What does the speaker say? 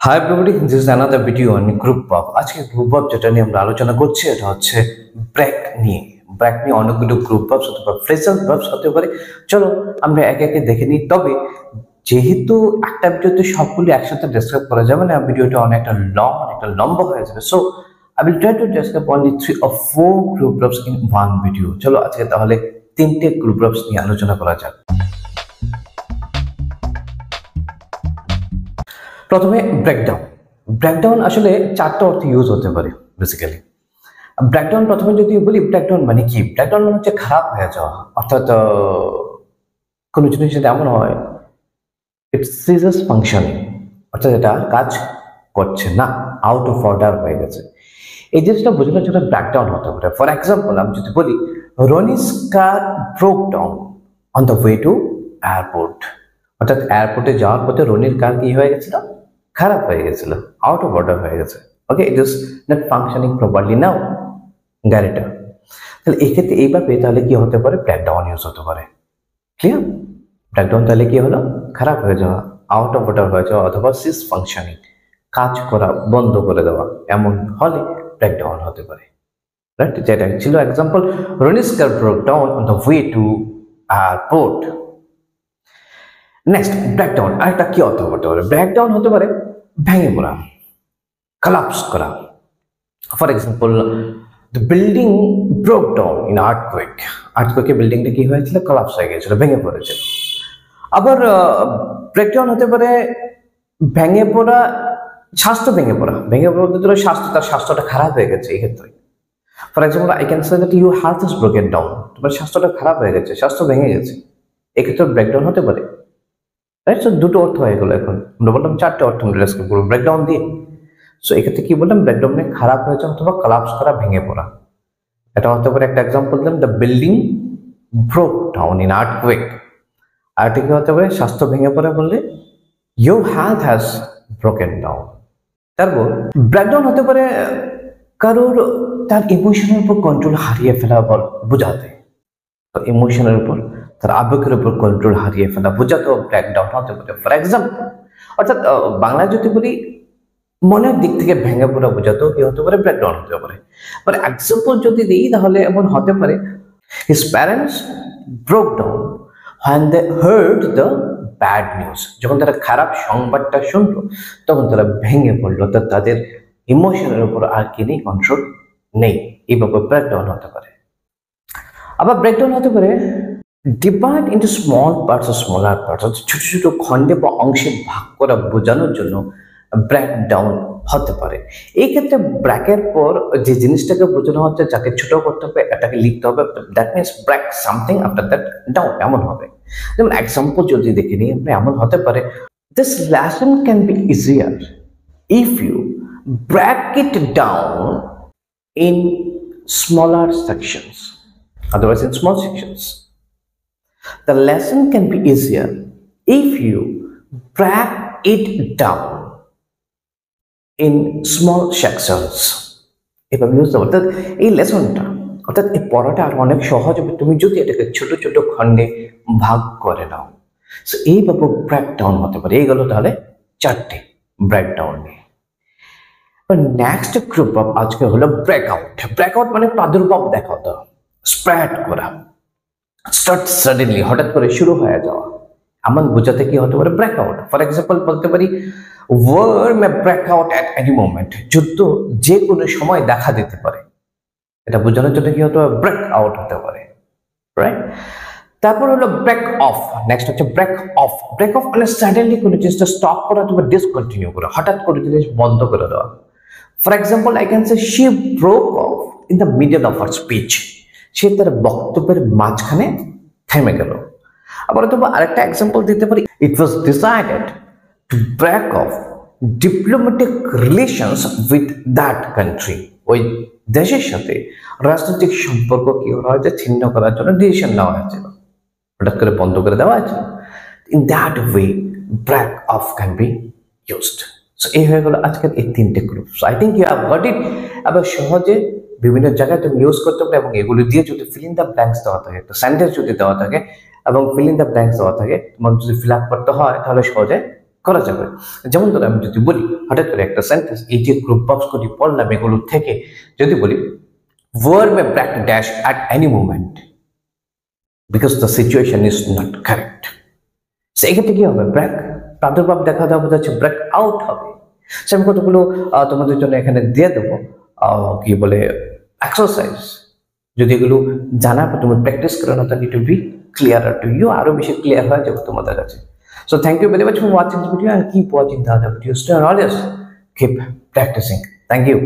Hi everybody, this is another video on group of. আজকে group of যেটা নিয়ে আমরা আলোচনা করছি এটা হচ্ছে ব্র্যাক নিয়ে। ব্র্যাক নিয়ে অনেকগুলো গ্রুপ অফ হতে পারে, ফ্রেজাল ভার্বস হতে পারে। চলো আমরা একে একে দেখে নিই। তবে যেহেতু একটা ভিডিওতে সবগুলো একসাথে ডিসক্রাইব করা যাবে না, ভিডিওটা অনেকটা লম্বা হয়ে যাবে। So I will try to describe only 3 or 4 group of in one video. চলো আজকে তাহলে তিনটে গ্রুপ অফস নিয়ে আলোচনা করা যাক। প্রথমে ব্রেকডাউন। ব্রেকডাউন আসলে চারটা অর্থে ইউজ হতে পারে বেসিক্যালি। ব্রেকডাউন প্রথমে যদি বলি, ব্রেকডাউন মানে কি? ব্রেকডাউন মানে হচ্ছে খারাপ হয়ে যাওয়া, অর্থাৎ কোনো জিনিস যদি এমন হয় ইট সিজেস ফাংশনিং, অর্থাৎ এটা কাজ করছে না, আউট অফ অর্ডার হয়ে গেছে। এই জিনিসটা বোঝানোর জন্য ব্রেকডাউন হতে পারে। ফর এক্সাম্পল আমি যদি বলি, Ronnie's car broke down on the way to airport, অর্থাৎ এয়ারপোর্টে যাওয়ার পথে রনির কার কি হয়ে গেছিল? খারাপ হয়ে গেছিল, আউট অফ অর্ডার হয়ে গেছে। Okay, it is not functioning properly now গাড়িটা। তাহলে এক্ষেত্রে এইভাবে তাহলে কি হতে পারে? ব্রেকডাউন ইউজ হতে পারে। ক্লিয়ার? ব্রেকডাউন তাহলে কি হলো? খারাপ হয়ে যাওয়া, আউট অফ অর্ডার হয়ে যাওয়া, অথবা সিজ ফাংশনিং, কাজ করা বন্ধ করে দেওয়া, এমন হলে ব্রেকডাউন হতে পারে। রাইট? যেটা ছিল example, Roni's car broke down on the way to airport. Next, breakdown আরেকটা কি অর্থ হতে পারে? ব্রেকডাউন হতে পারে ভেঙে পড়া, collapse করা। For example, the building broke down in earthquake. আর্থকুয়েকে বিল্ডিংটা কি হয়েছিল? কলাপস হয়ে গিয়েছিল, ভেঙে পড়েছিল। আবার ব্রেকডাউন হতে পারে ভেঙে পড়া, স্বাস্থ্য ভেঙে পড়া। ভেঙে পড়া বলতে স্বাস্থ্য, তার স্বাস্থ্যটা খারাপ হয়ে গেছে এই ক্ষেত্রে। For example, I can say that your health is broken down, তোমার স্বাস্থ্যটা খারাপ হয়ে গেছে, স্বাস্থ্য ভেঙে গেছে, এক্ষেত্রে ব্রেকডাউন হতে পারে। রাইট? সো দুটো অর্থ হয়ে গেল। এখন আমরা বললাম চারটে অর্থ আমরা ডিসকাস করবো ব্রেকডাউন দিয়ে। সো এক্ষেত্রে কি বললাম? ব্রেকডাউনে খারাপ হয়ে যাওয়া অথবা কলাপস করা, ভেঙে পড়া। এটা হতে পারে একটা এক্সাম্পল দিলাম, the building broke down in earthquake. আরেকটা কি হতে পারে? স্বাস্থ্য ভেঙে পড়ে বললে your health has broken down. তারপর ব্রেকডাউন হতে পারে কারোর তার ইমোশনের উপর কন্ট্রোল হারিয়ে ফেলা বোঝাতে। ইমোশনের উপর, তার আবেগের উপর কন্ট্রোল হারিয়ে ফেলা বোঝাতেও ব্রেকডাউন হতে পারে। ফর এক্সাম্পল, অর্থাৎ বাংলায় যদি বলি, মনের দিক থেকে ভেঙে পড়া বোঝাতেও কি হতে পারে? ব্রেকডাউন হতে পারে। ফর এক্সাম্পল যদি দিই, তাহলে এমন হতে পারে, his parents broke down when they heard the bad news। যখন তারা খারাপ সংবাদটা শুনলো তখন তারা ভেঙে পড়লো, অর্থাৎ তাদের ইমোশনের উপর আর কি নেই? কন্ট্রোল নেই। এইভাবে ব্রেকডাউন হতে পারে। আবার ব্রেকডাউন হতে পারে ডিভাইড ইন্টু স্মল পার্টস ও স্মলার পার্টস, ছোট ছোট খণ্ডে বা অংশে ভাগ করা বোঝানোর জন্য ব্রেকডাউন হতে পারে। এই ক্ষেত্রে ব্রেকের পর যে জিনিসটাকে বোঝানো হচ্ছে, যাকে ছোট করতে হবে, এটাকে লিখতে হবে, that means break something after that down, এমন হবে। যেমন এক্সাম্পল যদি দেখে নিই, এমন হতে পারে, this lesson can be easier if you break it down in smaller sections, otherwise in small sections. The lesson can be easier if you break it down in small sections. এভাবে বুঝতে পারো, অর্থাৎ এই লেসনটা, অর্থাৎ এই পড়াটা আর অনেক সহজ হবে তুমি যদি এটাকে ছোট ছোট খণ্ডে ভাগ করে নাও। সো এইভাবে ব্রেকডাউন হতে পারে। এইগুলো তাহলে চারটে ব্রেকডাউন নিয়ে। নেক্সট গ্রুপ অফ আজকে হলো ব্রেকআউট। ব্রেকআউট মানে প্রাদুর্ভাব দেখা দেওয়া, স্প্রেড করা, স্টার্ট সাডেনলি, হঠাৎ করে শুরু হয়ে যাওয়া, এমন বোঝাতে কি হতে পারে? ব্রেকআউট। ফর এক্সাম্পল বলতে পারি, war may break out at any moment, যুদ্ধ যে কোনো সময় দেখা দিতে পারে। এটা বোঝানোর জন্য কি হতে পারে? ব্রেক আউট হতে পারে। রাইট? তারপর হলো ব্রেক অফ। নেক্সট হচ্ছে ব্রেক অফ। ব্রেক অফ মানে সাডেনলি কোনো জিনিসটা স্টপ করা অথবা ডিসকন্টিনিউ করা, হঠাৎ করে জিনিস বন্ধ করে দেওয়া। For example, I can say she broke off in the middle of her speech, সে তার বক্তব্যের মাঝখানে থেমে গেল। আবার অথবা আরেকটা এক্সাম্পল দিতে পারি, it was decided to break off diplomatic relations with that country. ওই দেশের সাথে রাজনৈতিক সম্পর্ক কি করা হয়েছে? ছিন্ন করার জন্য ডিসিশন নেওয়া হয়েছিল, হঠাৎ করে বন্ধ করে দেওয়া হয়েছিল। In that way break off can be used. So এই হয়ে গেল আজকের এই তিনটে group. So I think you have got it. আবার সহজে বিভিন্ন জায়গায় তুমি ইউজ করতে পারো, এবং এগুলো দিয়ে যদি ফিল ইন দ্য ব্ল্যাঙ্কস দেওয়া থাকে, একটা সেন্টেন্স যদি দেওয়া থাকে এবং ফিল ইন দ্য ব্ল্যাঙ্কস দেওয়া থাকে, তোমার যদি ফিল আপ করতে হয় তাহলে সহজে করা যাবে। যেমন ধরো আমি যদি বলি হঠাৎ করে একটা সেন্টেন্স, এই যে গ্রুপ বক্স করি পড়লাম এগুলোর থেকে যদি বলি verb may break dash at any moment because the situation is not correct, সেক্ষেত্রে কি হবে, ব্রেক প্রাদুর্ভাব দেখা দেওয়া বোঝাচ্ছে ব্রেক আউট হবে। সে আমি কতগুলো তোমাদের জন্য এখানে দিয়ে দেবো কি বলে এক্সারসাইজ, যদি এগুলো জানার পর তুমি প্র্যাকটিস করো না তাহলে it will be clearer to you, আরো বেশি ক্লিয়ার হয়ে যাবে তোমাদের কাছে। So thank you very much for watching this video and keep watching the other videos too, and always keep practicing. Thank you.